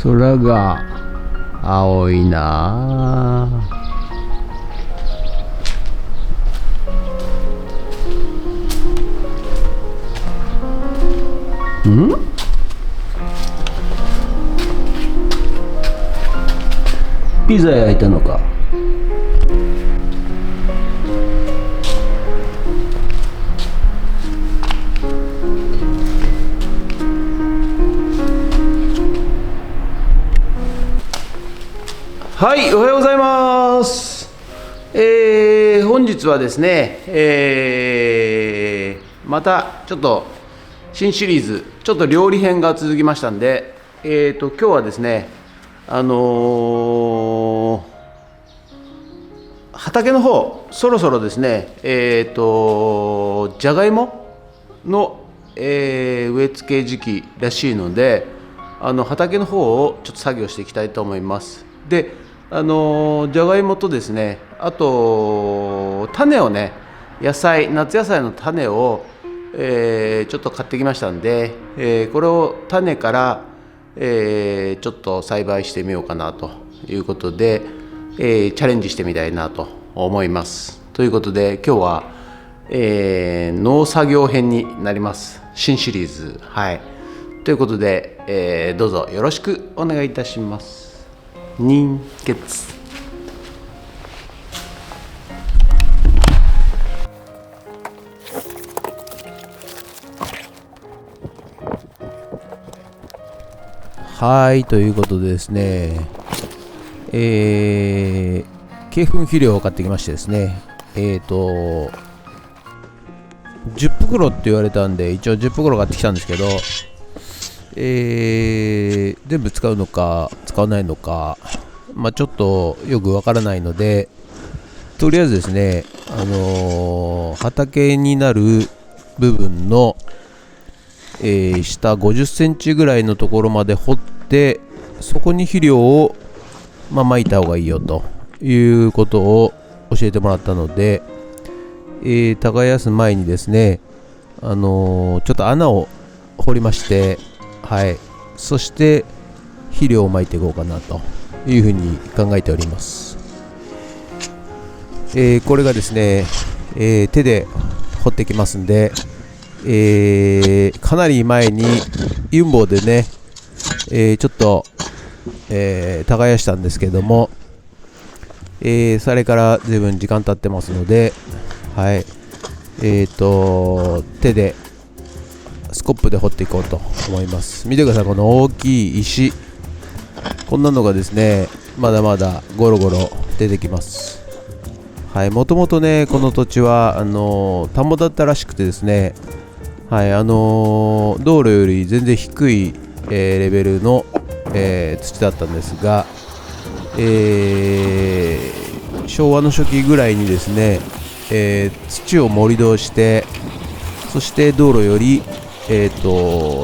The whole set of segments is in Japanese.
空が青いなあ。ピザ焼いたのか。はい、おはようございます。本日はですね、またちょっと新シリーズ、ちょっと料理編が続きましたんで、今日はですね、畑の方、そろそろですね、じゃがいもの、植え付け時期らしいので、畑の方をちょっと作業していきたいと思います。で、じゃがいもとですね、あと種をね、夏野菜の種を、ちょっと買ってきましたんで、これを種から、ちょっと栽培してみようかなということで、チャレンジしてみたいなと思います。ということで今日は、農作業編になります。新シリーズ、はい、ということで、どうぞよろしくお願いいたします。人血。はい、ということでですね、鶏粉肥料を買ってきましてですね、10袋って言われたんで、一応10袋買ってきたんですけど、全部使うのか使わないのか、ちょっとよくわからないので、とりあえずですね、畑になる部分の、下50センチぐらいのところまで掘って、そこに肥料を、撒いた方がいいよということを教えてもらったので、耕す前にですね、ちょっと穴を掘りまして、はい、そして肥料を撒いていこうかなというふうに考えております。これがですね、手で掘ってきますんで、かなり前にユンボでね、ちょっと、耕したんですけども、それから随分時間経ってますので、はい、手でスコップで掘っていこうと思います。見てください、この大きい石、こんなのがですね、まだまだゴロゴロ出てきます。はい、もともとね、この土地は田んぼだったらしくてですね、はい、道路より全然低い、レベルの、土だったんですが、昭和の初期ぐらいにですね、土を盛り土して、そして道路より、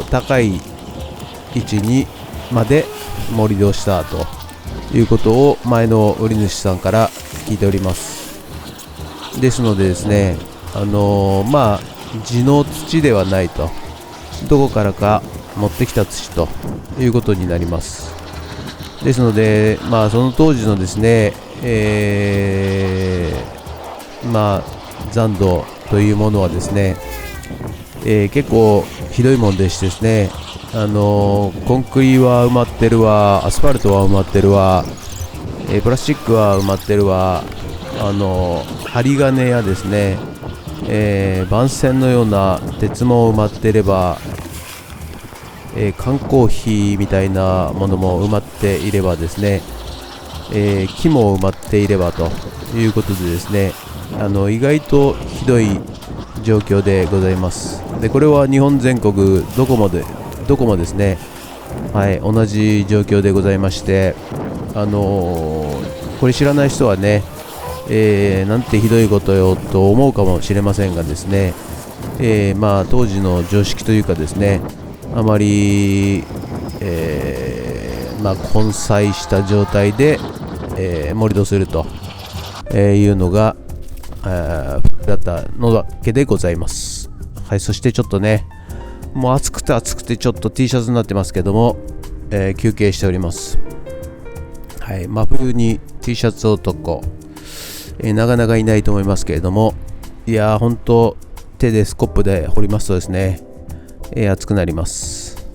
高い位置にまで盛り土したということを前の売り主さんから聞いております。ですのでですね、地の土ではないと、どこからか持ってきた土ということになります。ですので、その当時のですね、残土というものはですね、結構ひどいもんでしてですね、コンクリは埋まってるわ、アスファルトは埋まってるわ、プラスチックは埋まってるわ、針金やですね、番線のような鉄も埋まっていれば、缶コーヒーみたいなものも埋まっていればですね、木も埋まっていればということでですね、意外とひどい状況でございます。で、これは日本全国どこもですね、はい、同じ状況でございまして、これ知らない人はね、なんてひどいことよと思うかもしれませんがですね、当時の常識というかですね、あまり、混載した状態で、盛り土すると、いうのがだったのわけでございます。はい、そしてちょっとね、もう暑くてちょっと T シャツになってますけども、休憩しております。はい、真冬に T シャツ男、なかなかいないと思いますけれども、いやーほんと手でスコップで掘りますとですね、熱くなります。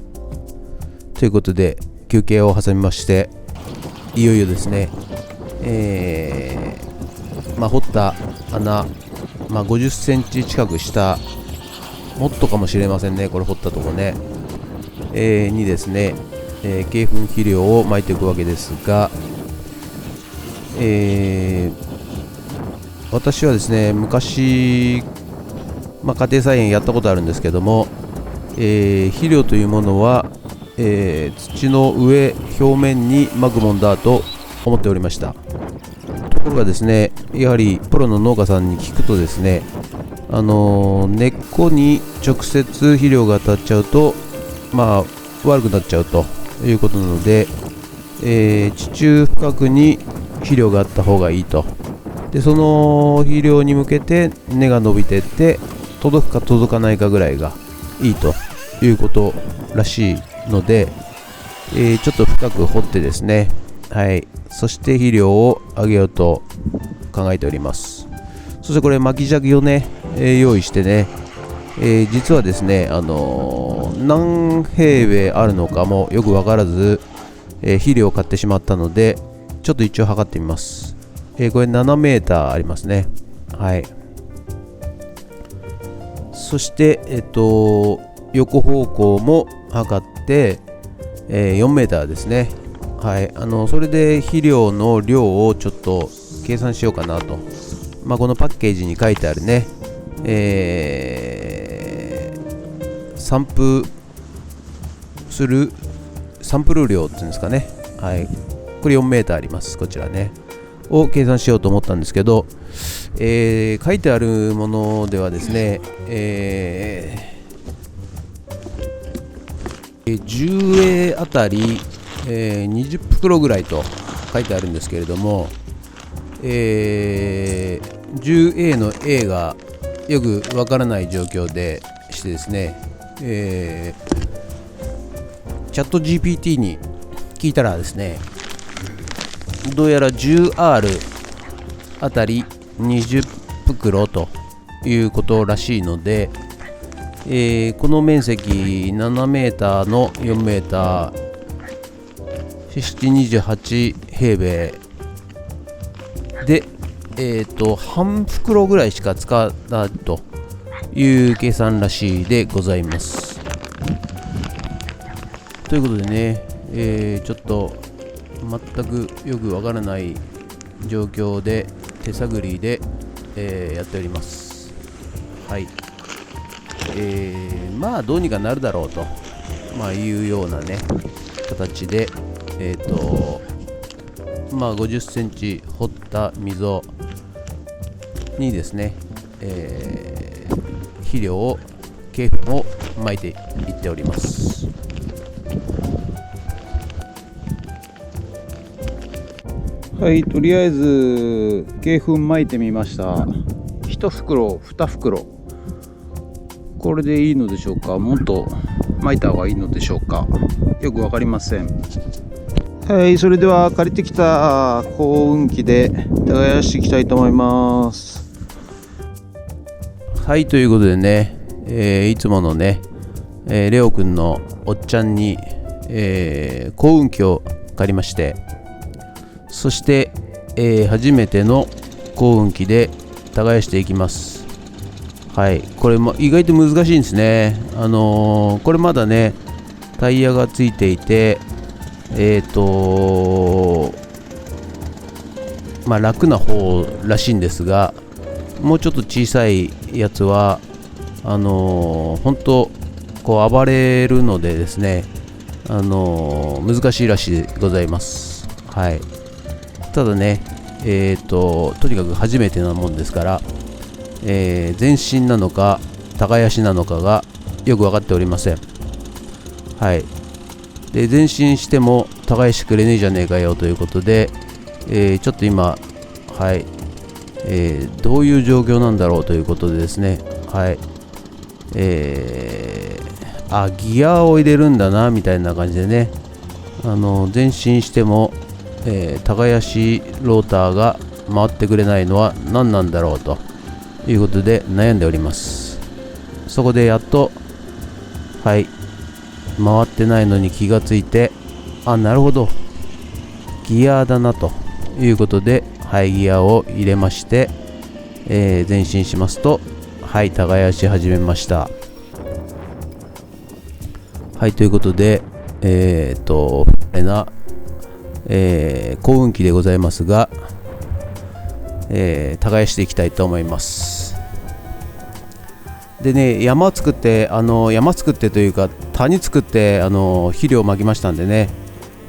ということで休憩を挟みまして、いよいよですね、掘った穴、50センチ近く下、もっとかもしれませんね、これ掘ったとこね、にですね、鶏粉肥料を撒いていくわけですが、私はですね、昔、家庭菜園やったことあるんですけども、肥料というものは、土の上表面にまくもんだと思っておりました。ところがですね、やはりプロの農家さんに聞くとですね、根っこに直接肥料が当たっちゃうと悪くなっちゃうということなので、地中深くに肥料があった方がいいと。でその肥料に向けて根が伸びていって届くか届かないかぐらいがいいということらしいので、ちょっと深く掘ってですね、はい、そして肥料をあげようと考えております。そしてこれ巻き砂利をね、用意してね、実はですね、何平米あるのかもよく分からず、肥料を買ってしまったので、ちょっと一応測ってみます。これ7メーターありますね。はい。そして、横方向も測って、4メーターですね。はい。それで肥料の量をちょっと計算しようかなと。このパッケージに書いてあるね、散布するサンプル量っていうんですかね。はい。これ4メーターあります。こちらね。を計算しようと思ったんですけど、書いてあるものではですね、10A あたり、20袋ぐらいと書いてあるんですけれども、10A の A がよくわからない状況でしてですね、チャット GPT に聞いたらですね、どうやら 10R あたり20袋ということらしいので、この面積7メーターの4メーター728平米で、半袋ぐらいしか使わないという計算らしいでございます。ということでね、ちょっと全くよくわからない状況で手探りで、やっております。はい。どうにかなるだろうと、いうようなね形で、50センチ掘った溝にですね、肥料を鶏粉を撒いていっております。はい、とりあえず鶏粉撒いてみました。1袋2袋、これでいいのでしょうか、もっと撒いた方がいいのでしょうか、よく分かりません。はい、それでは借りてきた耕運機で耕していきたいと思います。はい、ということでね、いつものね、レオくんのおっちゃんに、耕運機を借りまして、そして、初めての耕運機で耕していきます。はい、これも意外と難しいんですね。これまだねタイヤがついていて、楽な方らしいんですが、もうちょっと小さいやつは本当こう暴れるのでですね、難しいらしいでございます。はい。ただね、とにかく初めてなもんですから、前進なのか耕しなのかがよく分かっておりません。はい。で前進しても耕してくれねえじゃねえかよということで、ちょっと今、はい、どういう状況なんだろうということでですね、はい、ギアを入れるんだなみたいな感じでね、前進しても、耕しローターが回ってくれないのは何なんだろうということで悩んでおります。そこでやっと回ってないのに気がついて、なるほど、ギアだなということでギアを入れまして、前進しますと耕し始めました。ということで幸運期でございますが、耕していきたいと思います。でね、山作ってというか谷作って肥料をまきましたんでね、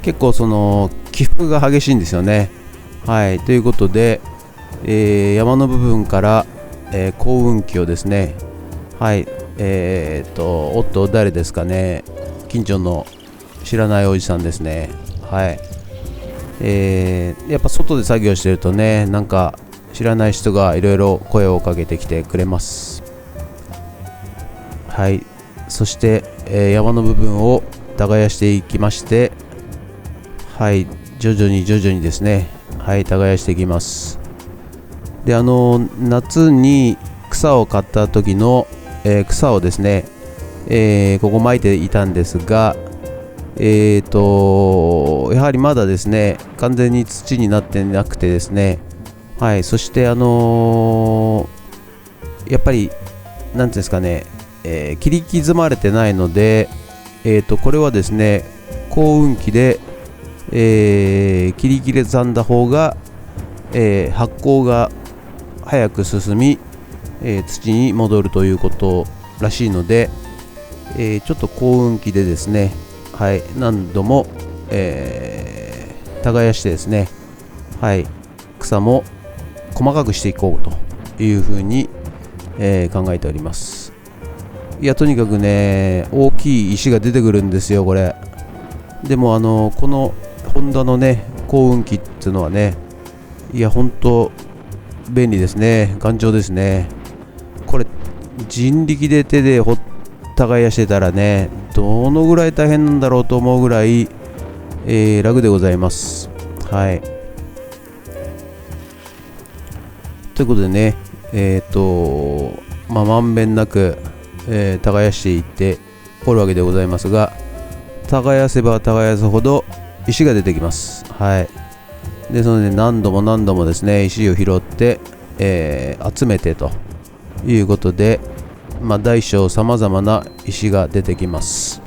結構その起伏が激しいんですよね。ということで、山の部分から、幸運期をですね、おっと誰ですかね、近所の知らないおじさんですね。やっぱ外で作業してるとね、なんか知らない人がいろいろ声をかけてきてくれます。そして、山の部分を耕していきまして、徐々にですね、耕していきます。で、夏に草を刈った時の、草をですね、ここ巻いていたんですが、やはりまだですね、完全に土になってなくてですね、そしてやっぱりなんていうんですかね、切り刻まれてないので、これはですね、幸運期で、切り刻んだ方が、発酵が早く進み、土に戻るということらしいので、ちょっと幸運期でですね、何度も、耕してですね、草も細かくしていこうというふうに、考えております。いや、とにかくね、大きい石が出てくるんですよ、これ。でもこのホンダのね、幸運期っていうのはね、いや、本当便利ですね。頑丈ですね。これ人力で手で耕してたらね、どのぐらい大変なんだろうと思うぐらい、楽でございます。ということでね、まんべんなく、耕していっておるわけでございますが、耕せば耕すほど石が出てきます。ですので何度もですね、石を拾って、集めてということで、大小さまざまな石が出てきます。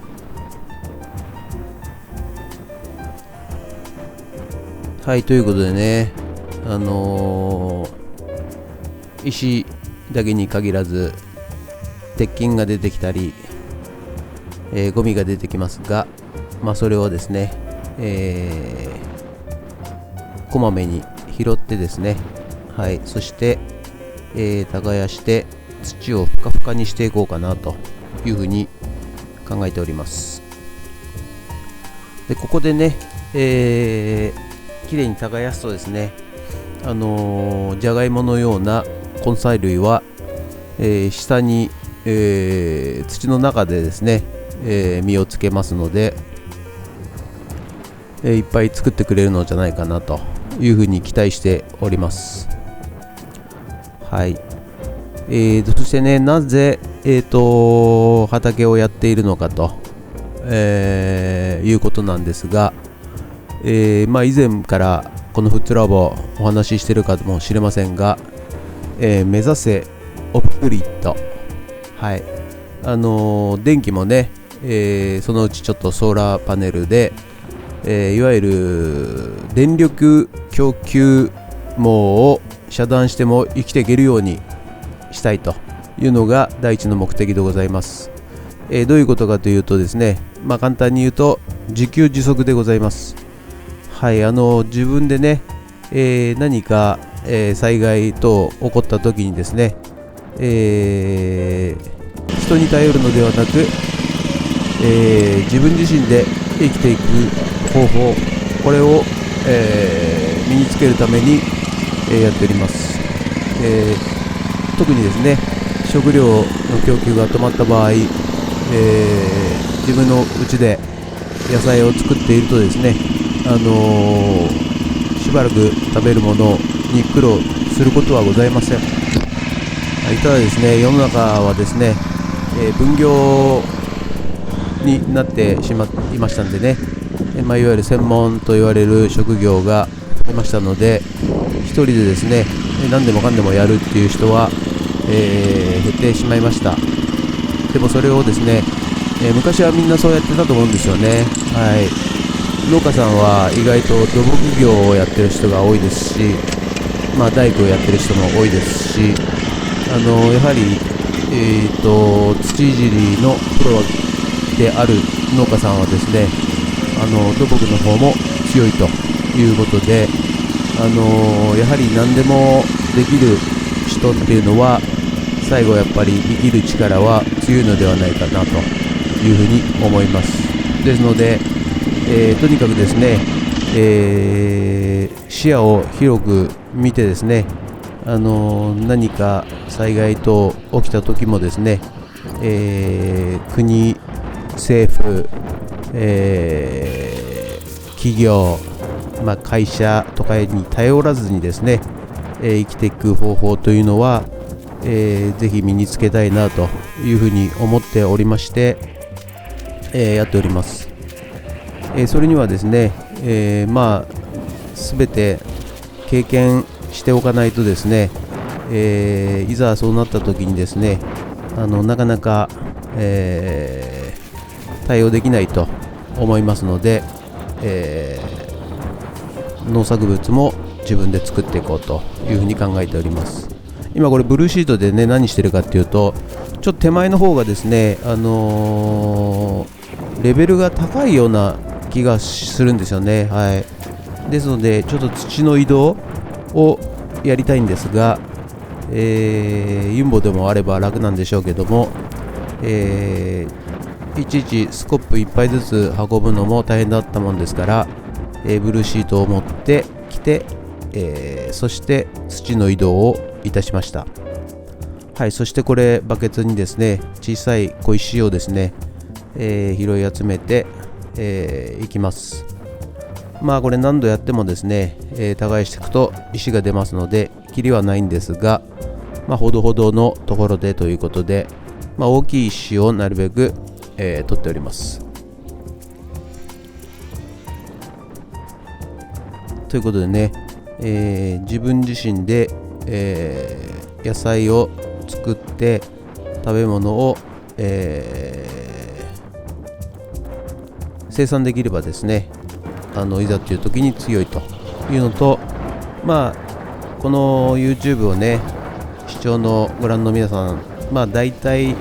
ということでね、石だけに限らず鉄筋が出てきたり、ゴミが出てきますが、それをですね、こまめに拾ってですね、そして、耕して土をふかふかにしていこうかなというふうに考えております。で、ここでね、きれいに耕すとですね、じゃがいものような根菜類は、下に、土の中でですね、実をつけますので、いっぱい作ってくれるのじゃないかなというふうに期待しております。そしてね、なぜ、畑をやっているのかと、いうことなんですが、以前からこのフットラボお話ししているかもしれませんが、目指せオフグリッド、電気もね、そのうちちょっとソーラーパネルで、いわゆる電力供給網を遮断しても生きていけるようにしたいというのが第一の目的でございます。どういうことかというとですね、簡単に言うと自給自足でございます。自分でね、何か、災害等起こった時にですね、人に頼るのではなく、自分自身で生きていく方法、これを、身につけるために、やっております。特にですね、食料の供給が止まった場合、自分の家で、野菜を作っているとですね、しばらく食べるものに苦労することはございません。ただですね、世の中はですね、分業になってしまいましたんでね、いわゆる専門と言われる職業が増えましたので、一人でですね、何でもかんでもやるっていう人は、減ってしまいました。でもそれをですね、昔はみんなそうやってたと思うんですよね。はい、農家さんは意外と土木業をやってる人が多いですし、大工をやってる人も多いですし、やはり、土いじりのプロである農家さんはですね、土木の方も強いということで、やはり何でもできる人っていうのは最後やっぱり生きる力は強いのではないかなというふうに思います。ですので、とにかくですね、視野を広く見てですね、何か災害等起きた時もですね、国、政府、企業、会社とかに頼らずにですね、生きていく方法というのは、ぜひ身につけたいなというふうに思っておりまして、やっております。それにはですね、全て経験しておかないとですね、いざそうなった時にですね、なかなか、対応できないと思いますので、農作物も自分で作っていこうというふうに考えております。今これブルーシートでね、何してるかっていうと、ちょっと手前の方がですね、レベルが高いような気がするんですよね。はい。ですのでちょっと土の移動をやりたいんですが、ユンボでもあれば楽なんでしょうけども、いちいちスコップ1杯ずつ運ぶのも大変だったもんですから、ブルーシートを持ってきて、そして土の移動をいたしました。はい、そしてこれバケツにですね、小さい小石をですね、拾い集めていきます。これ何度やってもですね、耕していくと石が出ますのでキリはないんですが、ほどほどのところでということで、大きい石をなるべく、取っております。ということでね、自分自身で、野菜を作って食べ物を、生産できればですね、いざという時に強いというのと、この YouTube をね、視聴のご覧の皆さん、大体、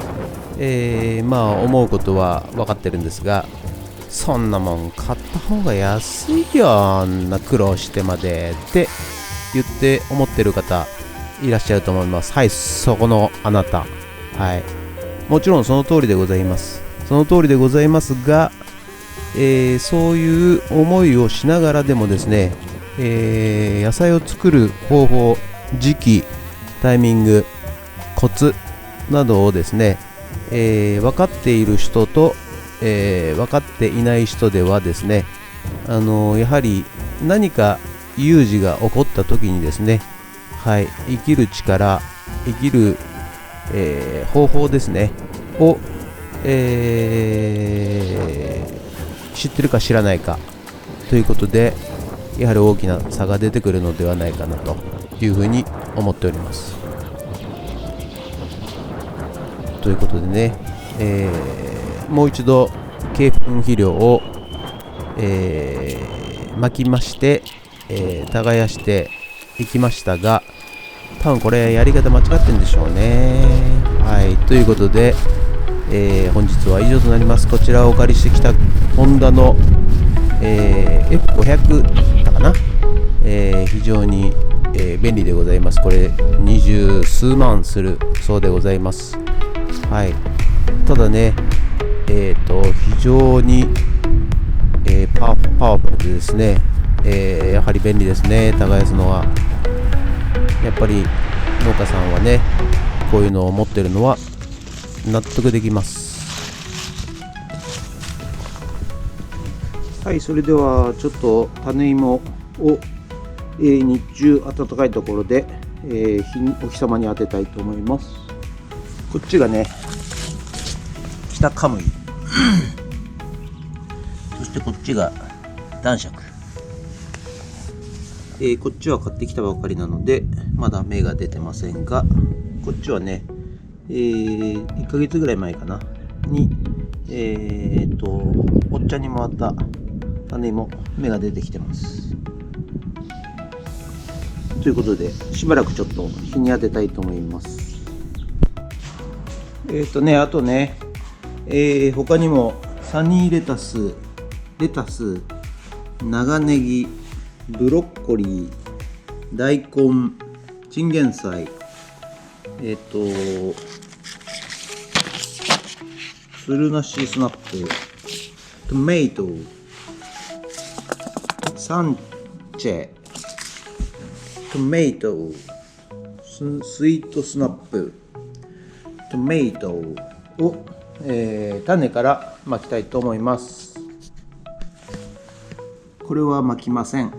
思うことは分かってるんですが、そんなもん買った方が安いよ、あんな苦労してまでって言って思ってる方いらっしゃると思います。はい、そこのあなた、はい、もちろんその通りでございます。その通りでございますが、そういう思いをしながらでもですね、野菜を作る方法、時期、タイミング、コツなどをですね、分かっている人と、分かっていない人ではですね、やはり何か有事が起こった時にですね、はい、生きる力、生きる、方法ですねを、知ってるか知らないかということで、やはり大きな差が出てくるのではないかなというふうに思っております。ということでね、もう一度鶏粉肥料を、まきまして、耕していきましたが、多分これやり方間違ってるんでしょうね。はい、ということで、本日は以上となります。こちらをお借りしてきたホンダの、F500 だかな、非常に、便利でございます。これ20数万するそうでございます。はい、ただね、非常に、パワフルでですね、やはり便利ですね。耕すのはやっぱり農家さんはね、こういうのを持ってるのは納得できます。はい、それではちょっと種芋を、日中暖かいところで、お日様に当てたいと思います。こっちがね、北カムイそしてこっちが男爵、こっちは買ってきたばかりなのでまだ芽が出てませんが、こっちはね、1ヶ月ぐらい前かなにおっちゃんにもらった種も芽が出てきてます。ということでしばらくちょっと日に当てたいと思います。あとね、他にもサニーレタス、長ネギ、ブロッコリー、大根、チンゲン菜、つるなしスナップ、トメイト、サンチェ、トメイト、スイートスナップ、トメイトを、種から巻きたいと思います。これは巻きません。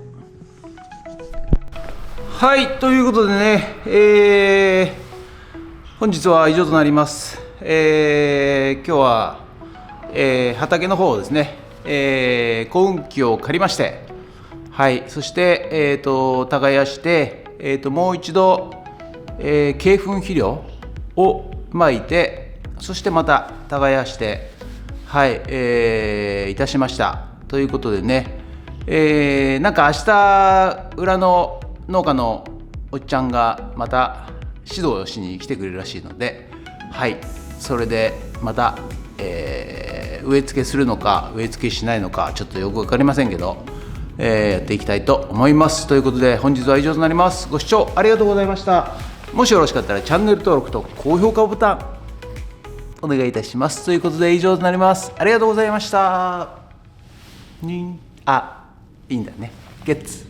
はい、ということでね、本日は以上となります。今日は、畑の方をですね、耕運機を借りまして、はい、そして、耕して、もう一度、鶏粉肥料をまいて、そしてまた耕して、はい、いたしました。ということでね、なんか明日裏の農家のおっちゃんがまた指導しに来てくれるらしいので、はい、それでまた、植え付けするのか植え付けしないのかちょっとよく分かりませんけど、やっていきたいと思います。ということで本日は以上となります。ご視聴ありがとうございました。もしよろしかったらチャンネル登録と高評価ボタンお願いいたします。ということで以上となります。ありがとうございました。いいんだね。ゲッツ。